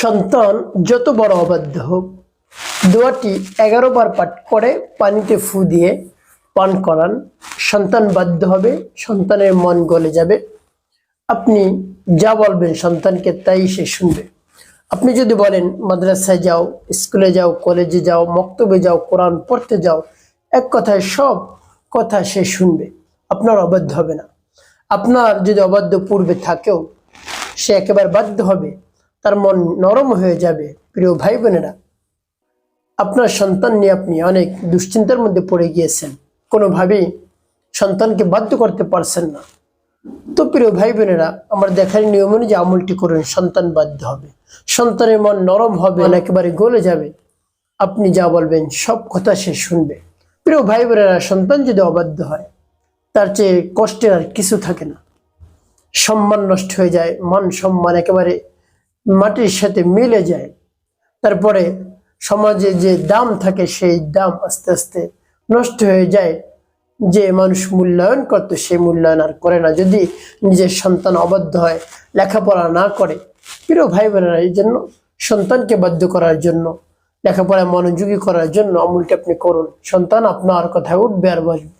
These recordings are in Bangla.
সন্তান যত বড় অবাধ্য হোক, দোয়াটি 11 বার পাঠ করে পানিতে ফু দিয়ে পান করান। সন্তান বাধ্য হবে, সন্তানের মন গলে যাবে। আপনি যা বলবেন সন্তানকে তাই সে শুনবে। আপনি যদি বলেন মাদ্রাসায় যাও, স্কুলে যাও, কলেজে যাও, মক্তবে যাও, কোরআন পড়তে যাও, এক কথায় সব কথা সে শুনবে, আপনার অবাধ্য হবে না। আপনার যদি অবাধ্য পূর্বে থাকেও, সে একেবারে বাধ্য হবে, তার মন নরম হয়ে যাবে। প্রিয় ভাই বোনেরা, আপনার সন্তান নিয়ে আপনি অনেক দুশ্চিন্তার মধ্যে পড়ে গিয়েছেন, কোনোভাবেই সন্তানকে বাধ্য করতে পারছেন না। তো প্রিয় ভাই বোনেরা, আমার দেখার নিয়ম অনুযায়ী আমলটি করুন, সন্তান বাধ্য হবে, সন্তানের মন নরম হবে, একেবারে গলে যাবে। আপনি যা বলবেন সব কথা সে শুনবে। প্রিয় ভাই বোনেরা, সন্তান যদি অবাধ্য হয়, তার চেয়ে কষ্টের আর কিছু থাকে না। সম্মান নষ্ট হয়ে যায়, মান সম্মান একেবারে মাটির সাথে মিলে যায়। তারপরে সমাজে যে দাম থাকে, সেই দাম আস্তে আস্তে নষ্ট হয়ে যায়। যে মানুষ মূল্যায়ন করতো, সেই মূল্যায়ন আর করে না, যদি নিজের সন্তান অবাধ্য হয়, লেখাপড়া না করে। প্রিয় ভাই বোনেরা, এই জন্য সন্তানকে বাধ্য করার জন্য, লেখাপড়ায় মনোযোগী করার জন্য আমলটি আপনি করুন। সন্তান আপনার কথায় উঠবে আর বসবে।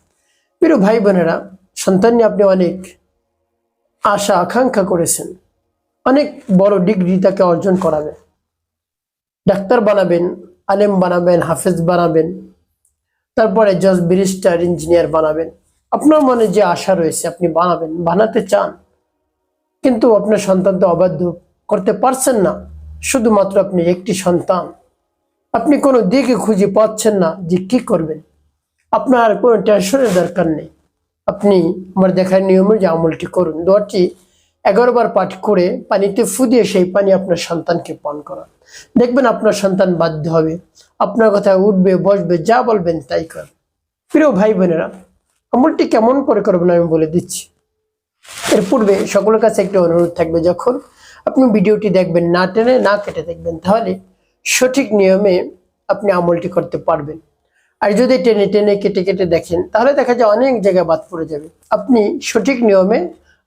প্রিয় ভাই বোনেরা, সন্তান নিয়ে আপনি অনেক আশা আকাঙ্ক্ষা করেছেন, অনেক বড় ডিগ্রি তাকে অর্জন করাবেন, ডাক্তার বানাবেন, আলেম বানাবেন, হাফেজ বানাবেন, তারপরে জজ, ব্যারিস্টার, ইঞ্জিনিয়ার বানাবেন। আপনার মনে যে আশা রয়েছে আপনি বানাবেন, বানাতে চান, কিন্তু আপনার সন্তান তো অবাধ্য, করতে পারছেন না। শুধুমাত্র আপনি একটি সন্তান, আপনি কোনো দিকে খুঁজে পাচ্ছেন না যে কি করবেন। আপনার কোনো টেনশনের দরকার নেই। আপনি আমার দেখার নিয়মে যে আমলটি করুন, দোয়াটি 11 বার পাঠ করে পানিতে ফু দিয়ে সেই পানি আপনার সন্তানকে পান করান। দেখবেন আপনার সন্তান বাধ্য হবে, আপনার কথায় উঠবে, বসবে, যা বলবেন তাই কর। প্রিয় ভাই বোনেরা, আমলটি কেমন করে করবেন আমি বলে দিচ্ছি। এর পূর্বে সকলের কাছে একটি অনুরোধ থাকবে, যখন আপনি ভিডিওটি দেখবেন না টেনে না কেটে দেখবেন, তাহলে সঠিক নিয়মে আপনি আমলটি করতে পারবেন। আর যদি টেনে টেনে কেটে কেটে দেখেন, তাহলে দেখা যায় অনেক জায়গায় বাদ পড়ে যাবে, আপনি সঠিক নিয়মে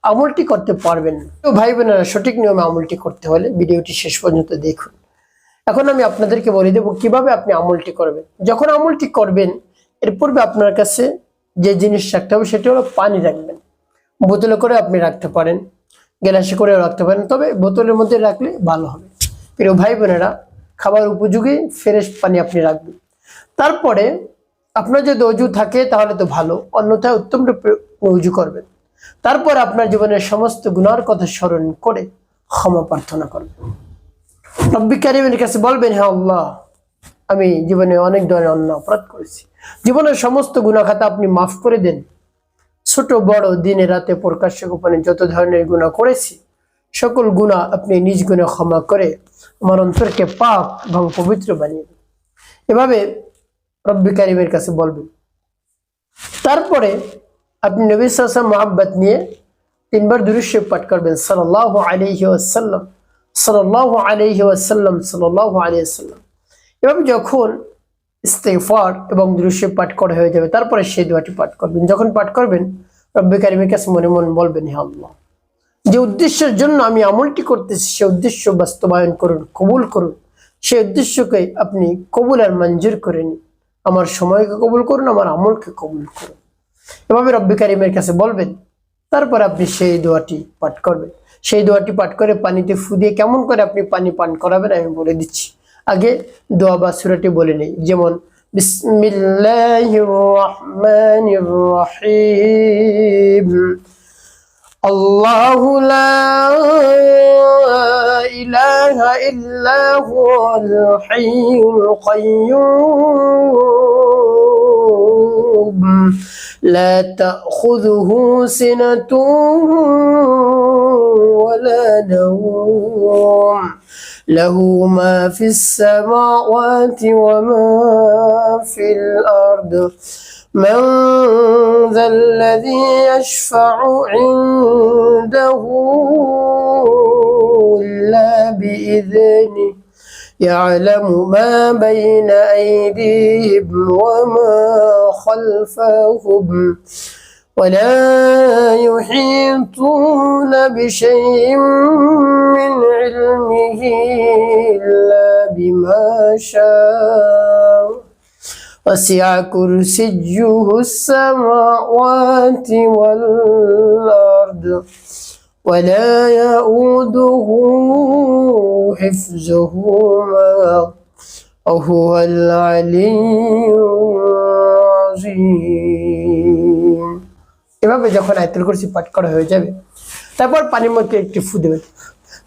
আমলটি করতে পারবেন না। তো ভাই বোনেরা, সঠিক নিয়মে আমলটি করতে হলে ভিডিওটি শেষ পর্যন্ত দেখুন। এখন আমি আপনাদেরকে বলে দেবো কিভাবে আপনি আমলটি করবেন। যখন আমলটি করবেন, এর পূর্বে আপনার কাছে যে জিনিস রাখতে হবে সেটা হলো পানি রাখবেন। বোতলে করে আপনি রাখতে পারেন, গ্লাসে করে রাখতে পারেন, তবে বোতলের মধ্যে রাখলে ভালো হবে। প্রিয় ভাই বোনেরা, খাবার উপযোগী ফ্রেশ পানি আপনি রাখবেন। তারপরে আপনার যদি অজু থাকে তাহলে তো ভালো, অন্যথায় উত্তম রূপে অজু করবেন। তারপর আপনার জীবনের সমস্ত গুনার কথা স্মরণ করে ক্ষমা প্রার্থনা করবেন। রব্বি কারীমের কাছে বলবেন, হ্যাঁ আল্লাহ, আমি জীবনে অনেক ধরনের অন্যায় অপরাধ করেছি, জীবনের সমস্ত গুনাহ খাতা আপনি মাফ করে দেন। ছোট বড়, দিনে রাতে, প্রকাশ্যে গোপনে যত ধরনের গুনাহ করেছি, সকল গুনাহ আপনি নিজ গুণে ক্ষমা করে আমার অন্তরকে পাক এবং পবিত্র বানিয়ে দেন। এভাবে রব্বি কারীমের কাছে বলবেন। তারপরে আপনি নবী সাল্লাল্লাহু আলাইহি ওয়াসাল্লাম মুহাব্বত নিয়ে 3 বার দুরূদ শরীফ পাঠ করবেন, সাল্লাল্লাহু আলাইহি ওয়াসাল্লাম, সাল্লাল্লাহু আলাইহি ওয়াসাল্লাম, সাল্লাল্লাহু আলাইহি ওয়াসাল্লাম। এভাবে যখন ইস্তিগফার এবং দুরূদ শরীফ পাঠ করা হয়ে যাবে, তারপরে সেই দোয়াটি পাঠ করবেন। যখন পাঠ করবেন, রব্বি কারীমের কাছে মনে মনে বলবেন, হে আল্লাহ, যে উদ্দেশ্যের জন্য আমি আমলটি করতেছি, সে উদ্দেশ্য বাস্তবায়ন করুন, কবুল করুন। সেই উদ্দেশ্যকে আপনি কবুল আর মঞ্জুর করে নিন। আমার সময়কে কবুল করুন, আমার আমলকে কবুল করুন। এভাবে রব্বি কারীমের কাছে বলবেন। তারপর আপনি সেই দোয়াটি পাঠ করবেন। সেই দোয়াটি পাঠ করে পানিতে ফু দিয়ে কেমন করে আপনি পানি পান করাবেন আমি বলে দিচ্ছি। আগে দোয়া বা সূরাটি বলে নেই, যেমন বিসমিল্লাহির রহমানির রহিম, আল্লাহু লা ইলাহা ইল্লা হুয়াল হাইয়ুল কাইয়্যুম, لا تأخذه سنة ولا نوم، له ما في السماوات وما في الأرض، من ذا الذي يشفع عنده إلا بإذنه، يعلم ما بين أيديهم وما خلفهم ولا يحيطون بشيء من علمه إلا بما شاء وسع كرسيه السماوات والأرض ولا يؤوده حفظهما وهو العلي العظيم। এভাবে যখন আয়াতুল কুরসি পাঠ করা হয়ে যাবে তারপর পানির মধ্যে একটু ফু দেবেন,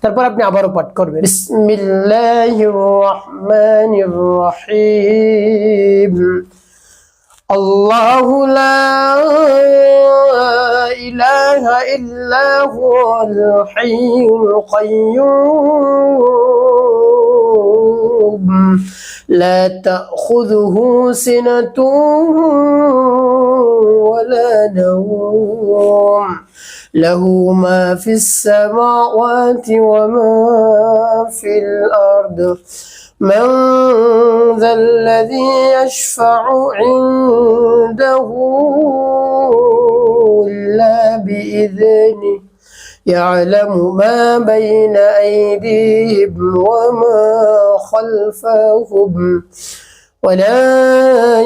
তারপর আপনি আবারও পাঠ করবেন বিসমিল্লাহির রহমানির রহিম আল্লাহু লা ইলাহা ইল্লা হুয়াল হাইয়ুল কাইয়্যুম লা তাখুযুহু সিনাতুন ওয়ালা নাওম له ما في السماوات وما في الأرض من ذا الذي يشفع عنده إلا بإذنه يعلم ما بين أيديهم وما خلفهم ولا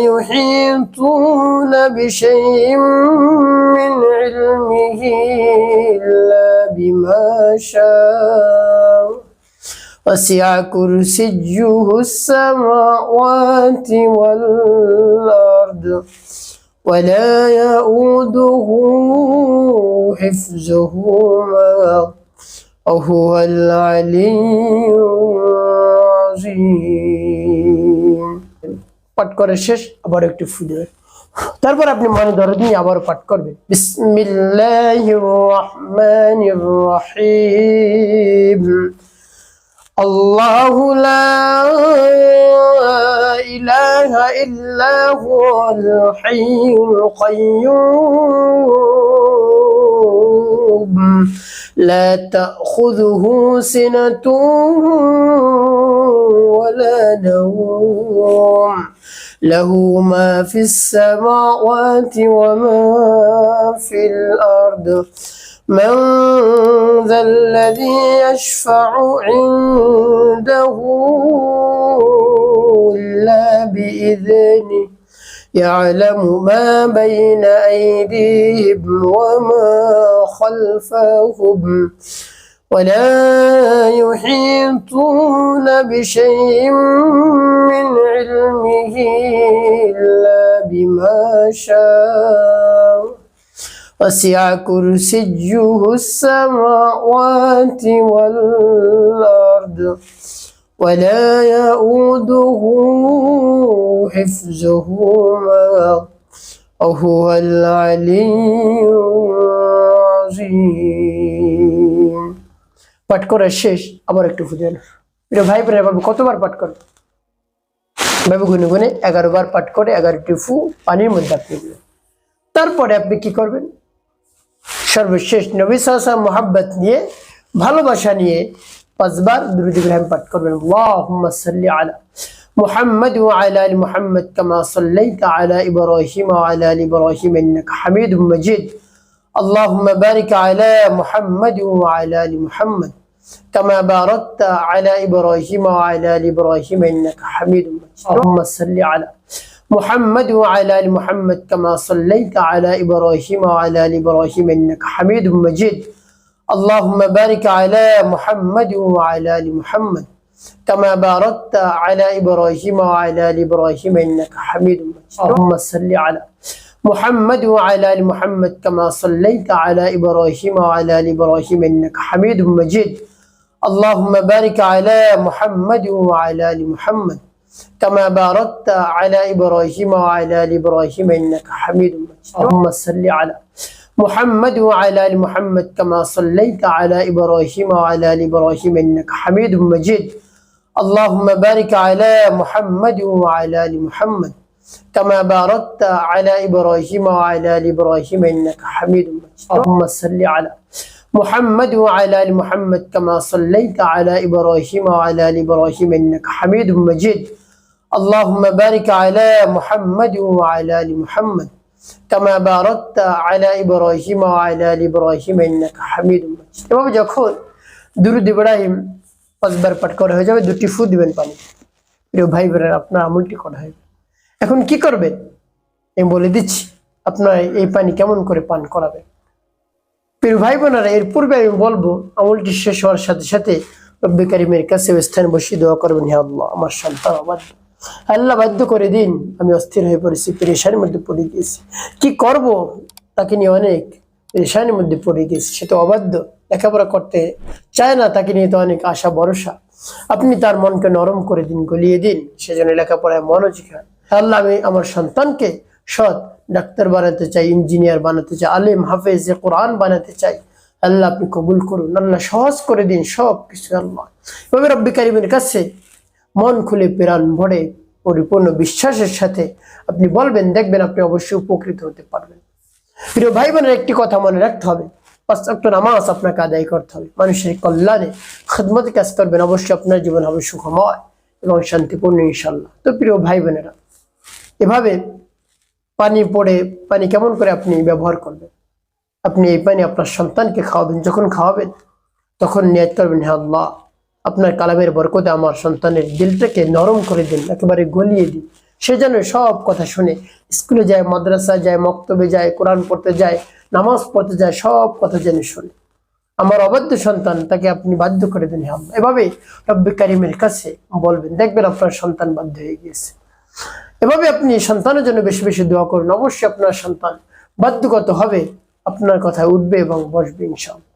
يحيطون بشيء من علمه إلا بما شاء وسع كرسيه السماوات والأرض ولا يؤوده حفظهما وهو العلي العظيم। পাঠ করে শেষ আবার একটু ফু দেবেন, তারপর আপনি মনে দরদ নিয়ে আবার পাঠ করবেন বিসমিল্লাহির রহমানির রহিম আল্লাহু লা ইলাহা ইল্লা হুয়াল হাইয়ুল কাইয়্যুম লা তাখুযুহু সিনাতুন ওয়ালা নাওম له ما في السماوات وما في الأرض من ذا الذي يشفع عنده إلا بإذنه يعلم ما بين أيديهم وما خلفهم ولا يحيطون بشيء من علمه إلا بما شاء وسع كرسيه السماوات والأرض ولا يؤوده حفظهما وهو العلي العظيم। পাঠ করার শেষ আবার একটু ফুদেন। এটা ভাই বোনেরা ভাবে কতবার পাঠ করবে? ভাবে গুনে গুনে 11 বার পাঠ করে 11টি ফু পানির মধ্যে আপনি দিবেন। তারপরে আপনি কি করবেন? সর্বশেষ নবী সাল্লাল্লাহু আলাইহি ওয়াসাল্লাম মুহাব্বত নিয়ে ভালোবাসা নিয়ে 5 বার দুরূদ ইব্রাহিম পাঠ করবেন। আল্লাহুম্মা সাল্লি আলা মুহাম্মাদ ওয়া আলা আলি মুহাম্মাদ কামা সাল্লাইতা আলা ইব্রাহিম ওয়া আলা আলি ইব্রাহিম ইন্নাকা হামিদুম মাজিদ। اللهم بارك على محمد وعلى آل محمد كما باركت على إبراهيم وعلى آل إبراهيم إنك حميد مجيد اللهم صل على محمد وعلى آل محمد كما صليت على إبراهيم وعلى آل إبراهيم إنك حميد مجيد اللهم بارك على محمد وعلى آل محمد كما باركت على إبراهيم وعلى آل إبراهيم إنك حميد مجيد اللهم صل على محمد وعلى آل محمد كما صليت على إبراهيم وعلى آل إبراهيم إنك حميد مجيد اللهم بارك على محمد وعلى آل محمد كما باركت على إبراهيم وعلى آل إبراهيم إنك حميد مجيد اللهم صل على محمد وعلى آل محمد كما صليت على إبراهيم وعلى آل إبراهيم إنك حميد مجيد اللهم بارك على محمد وعلى آل محمد كما باركت على إبراهيم وعلى آل إبراهيم إنك حميد مجيد اللهم صل على محمد وعلى آل محمد كما صليت على إبراهيم وعلى آل إبراهيم إنك حميد مجيد اللهم بارك على محمد وعلى آل محمد কামা বারাকতা আলা ইব্রাহিম ওয়া আলা আলি ইব্রাহিম ইন্নাকা হামিদুম মাজিদ। এভাবে যখন দুরূদ ইব্রাহিম 5 বার পাঠ করা হয়ে যাবে, 2টি ফু দিবেন পানি। প্রিয় ভাই বোনেরা, আপনার আমলটি করা হবে। এখন কি করবেন আমি বলে দিচ্ছি, আপনার এই পানি কেমন করে পান করাবেন। প্রিয় ভাই বোনেরা, এর পূর্বে আমি বলবো, আমলটি শেষ হওয়ার সাথে সাথে রব্বে কারিমের কাছে স্থানে বসে দোয়া করবেন, হে আল্লাহ আমার সন্তান অবাধ্য, আল্লাহ বাধ্য করে দিন, আমি অস্থির হয়ে পড়েছি, পেরেশানির মধ্যে পড়ে গিয়েছি, কি করব তাকে নিয়ে অনেক পেরেশানির মধ্যে পড়ে গিয়েছি, সে তো অবাধ্য, লেখাপড়া করতে চায় না, তাকে নিয়ে তো অনেক আশা ভরসা, আপনি তার মনকে নরম করে দিন, গলিয়ে দিন, সেজন্য লেখাপড়ায় মনোযোগী হয়। আল্লাহ আমি আমার সন্তানকে সৎ ডাক্তার বানাতে চাই, ইঞ্জিনিয়ার বানাতে চাই, আলেম হাফেজ কোরআন বানাতে চাই, আল্লাহ আপনি কবুল করুন, আল্লাহ সহজ করে দিন সব কিছু। আল্লাহ এভাবে রব্বে কারিমের কাছে মন খুলে প্রাণ ভরে পরিপূর্ণ বিশ্বাসের সাথে আপনি বলবেন, দেখবেন আপনি অবশ্যই উপকৃত হতে পারবেন। প্রিয় ভাই বোনের, একটি কথা মনে রাখতে হবে, 5 ওয়াক্ত নামাজ আপনাকে আদায় করতে হবে, মানুষের কল্যাণে খিদমতে কাজ করবেন, অবশ্যই আপনার জীবন হবে সুখময় এবং শান্তিপূর্ণ ইনশাআল্লাহ। তো প্রিয় ভাই বোনেরা, এভাবে পানি পড়ে পানি কেমন করে আপনি ব্যবহার করবেন, আপনি এই পানি আপনার সন্তানকে খাওয়াবেন, যখন খাওয়াবেন তখন নিয়ত করবেন, হে আল্লাহ আপনার কালামের বরকতে আমার সন্তানের দিলটাকে নরম করে দিন, একেবারে গলিয়ে দিন, সে যেন সব কথা শুনে স্কুলে যায়, মাদ্রাসায় যায়, মক্তবে যায়, কোরআন পড়তে যায়, নামাজ পড়তে যায়, সব কথা যেন শুনে। আমার অবাধ্য সন্তান, তাকে আপনি বাধ্য করে দিন হে আল্লাহ। এভাবে রব্বে কারিমের কাছে বলবেন, দেখবেন আপনার সন্তান বাধ্য হয়ে গিয়েছে। এভাবে আপনি সন্তানের জন্য বেশি বেশি দোয়া করুন, অবশ্যই আপনার সন্তান বাধ্যগত হবে, আপনার কথায় উঠবে এবং বসবে ইনশাআল্লাহ।